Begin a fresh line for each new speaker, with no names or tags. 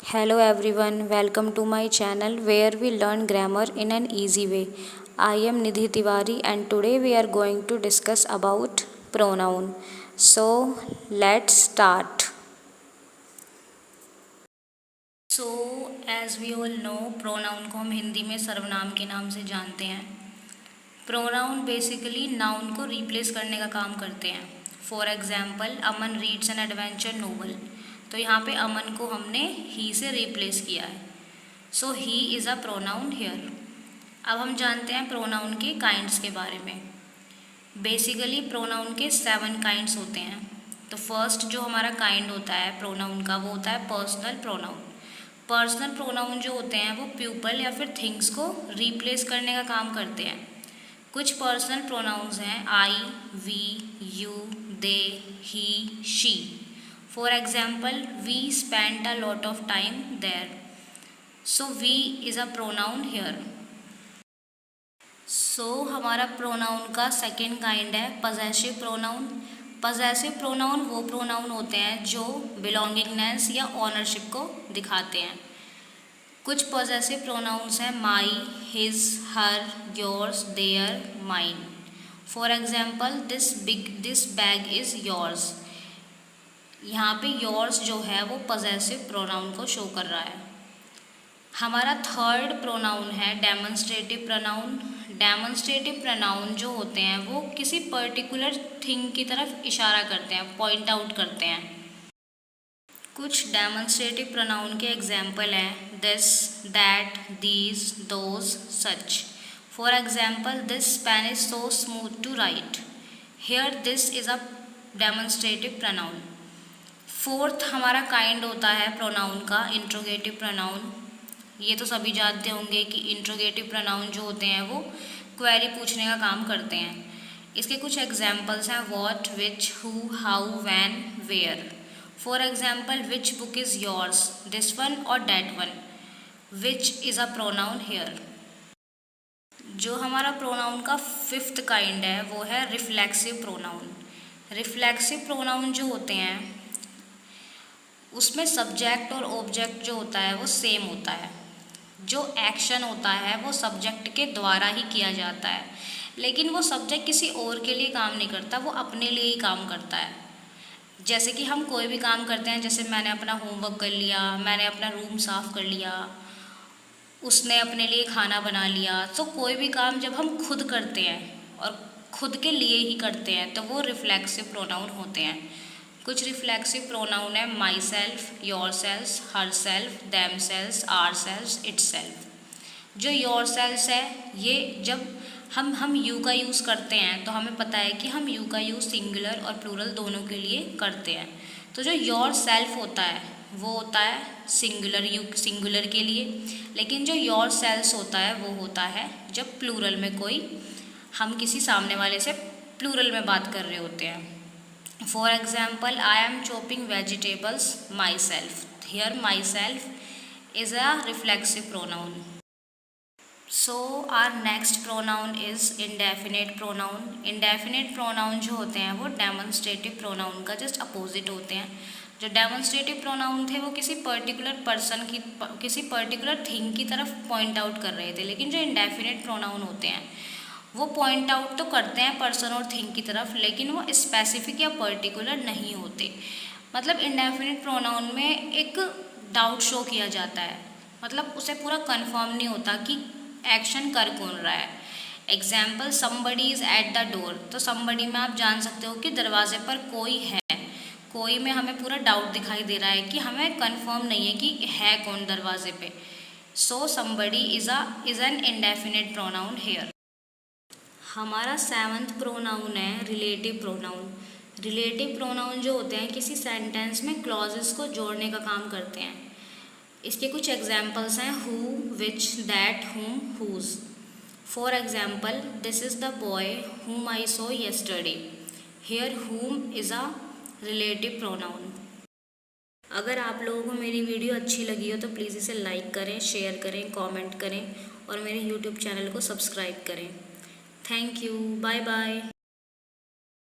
Hello everyone, welcome to my channel where we learn grammar in an easy way. I am Nidhi Tiwari and today we are going to discuss about pronoun. So let's start. So as we all know, pronoun को हम हिंदी में सर्वनाम के नाम से जानते हैं. Pronoun basically noun को रिप्लेस करने का काम करते हैं. For example, Aman reads an adventure novel. तो यहाँ पे अमन को हमने ही से रिप्लेस किया है. So he is a pronoun here. अब हम जानते हैं प्रोनाउन के काइंड्स के बारे में. बेसिकली प्रोनाउन के 7 काइंड्स होते हैं. तो फर्स्ट जो हमारा काइंड होता है प्रोनाउन का वो होता है पर्सनल प्रोनाउन. पर्सनल प्रोनाउन जो होते हैं वो पीपल या फिर थिंग्स को रिप्लेस करने का काम करते हैं. कुछ पर्सनल प्रोनाउंस हैं I, we, you, they, he, she. For example, we spent a lot of time there. So we is a pronoun here. So हमारा प्रोनाउन का सेकेंड काइंड है पजेसिव प्रोनाउन. पजेसिव प्रोनाउन वो pronoun होते हैं जो belongingness या ownership को दिखाते हैं. कुछ पॉजेसिव प्रोनाउंस हैं my, his, her, yours, their, mine. For example, this bag is yours. यहाँ पे योर्स जो है वो पॉजेसिव प्रोनाउन को शो कर रहा है. हमारा थर्ड प्रोनाउन है डेमोन्स्ट्रेटिव प्रोनाउन. डेमोन्स्ट्रेटिव प्रोनाउन जो होते हैं वो किसी पर्टिकुलर थिंग की तरफ इशारा करते हैं, पॉइंट आउट करते हैं. कुछ डेमोन्स्ट्रेटिव प्रोनाउन के एग्जाम्पल हैं this, that, these, those, such. For example, this pen is so smooth to write. Here this is a demonstrative pronoun. Fourth हमारा काइंड होता है प्रोनाउन का इंट्रोगेटिव प्रोनाउन. ये तो सभी जानते होंगे कि इंट्रोगेटिव प्रोनाउन जो होते हैं वो क्वेरी पूछने का काम करते हैं. इसके कुछ एग्जाम्पल्स हैं what, which, who, how, when, where. For example, which book is yours, this one और that one. Which is a pronoun here. जो हमारा प्रोनाउन का फिफ्थ काइंड है वो है रिफ्लेक्सिव प्रोनाउन. रिफ्लेक्सिव प्रोनाउन जो होते हैं उसमें सब्जेक्ट और ऑब्जेक्ट जो होता है वो सेम होता है. जो एक्शन होता है वो सब्जेक्ट के द्वारा ही किया जाता है, लेकिन वो सब्जेक्ट किसी और के लिए काम नहीं करता, वो अपने लिए ही काम करता है. जैसे कि हम कोई भी काम करते हैं, जैसे मैंने अपना होमवर्क कर लिया, मैंने अपना रूम साफ़ कर लिया, उसने अपने लिए खाना बना लिया. तो कोई भी काम जब हम खुद करते हैं और खुद के लिए ही करते हैं तो वो रिफ्लेक्सिव प्रोनाउन होते हैं. कुछ रिफ्लेक्सिव प्रोनाउन है myself, yourselves, herself, themselves, ourselves, itself. जो योर सेल्स है ये जब हम यू का यूज़ करते हैं तो हमें पता है कि हम यू का यूज़ सिंगुलर और प्लूरल दोनों के लिए करते हैं. तो जो योर सेल्फ होता है वो होता है सिंगुलर के लिए, लेकिन जो योर सेल्स होता है वो होता है जब प्लूरल में हम किसी सामने वाले से प्लूरल में बात कर रहे होते हैं. For example, I am chopping vegetables myself. Here myself is a reflexive pronoun. So our next pronoun is indefinite pronoun. Indefinite pronoun जो होते हैं वो डेमोन्स्ट्रेटिव प्रोनाउन का जस्ट अपोजिट होते हैं. जो डेमोन्स्ट्रेटिव प्रोनाउन थे वो किसी पर्टिकुलर पर्सन की, किसी पर्टिकुलर थिंग की तरफ पॉइंट आउट कर रहे थे, लेकिन जो इंडेफिनेट प्रोनाउन होते हैं वो पॉइंट आउट तो करते हैं पर्सन और थिंग की तरफ, लेकिन वो स्पेसिफिक या पर्टिकुलर नहीं होते. मतलब इंडेफिनेट प्रोनाउन में एक डाउट शो किया जाता है, मतलब उसे पूरा कंफर्म नहीं होता कि एक्शन कर कौन रहा है. Example, somebody is at the door. तो समबडी में आप जान सकते हो कि दरवाजे पर कोई है. कोई में हमें पूरा डाउट दिखाई दे रहा है कि हमें कंफर्म नहीं है कि है कौन दरवाजे पे. So somebody is an indefinite pronoun here. हमारा 7th प्रोनाउन है रिलेटिव प्रोनाउन. रिलेटिव प्रोनाउन जो होते हैं किसी सेंटेंस में क्लॉजेस को जोड़ने का काम करते हैं. इसके कुछ एग्जाम्पल्स हैं who, which, that, whom, whose. For example, this is the boy whom I saw yesterday. Here whom is a relative pronoun. अगर आप लोगों को मेरी वीडियो अच्छी लगी हो तो प्लीज़ इसे लाइक करें, शेयर करें, कमेंट करें और मेरे यूट्यूब चैनल को सब्सक्राइब करें. Thank you. Bye bye.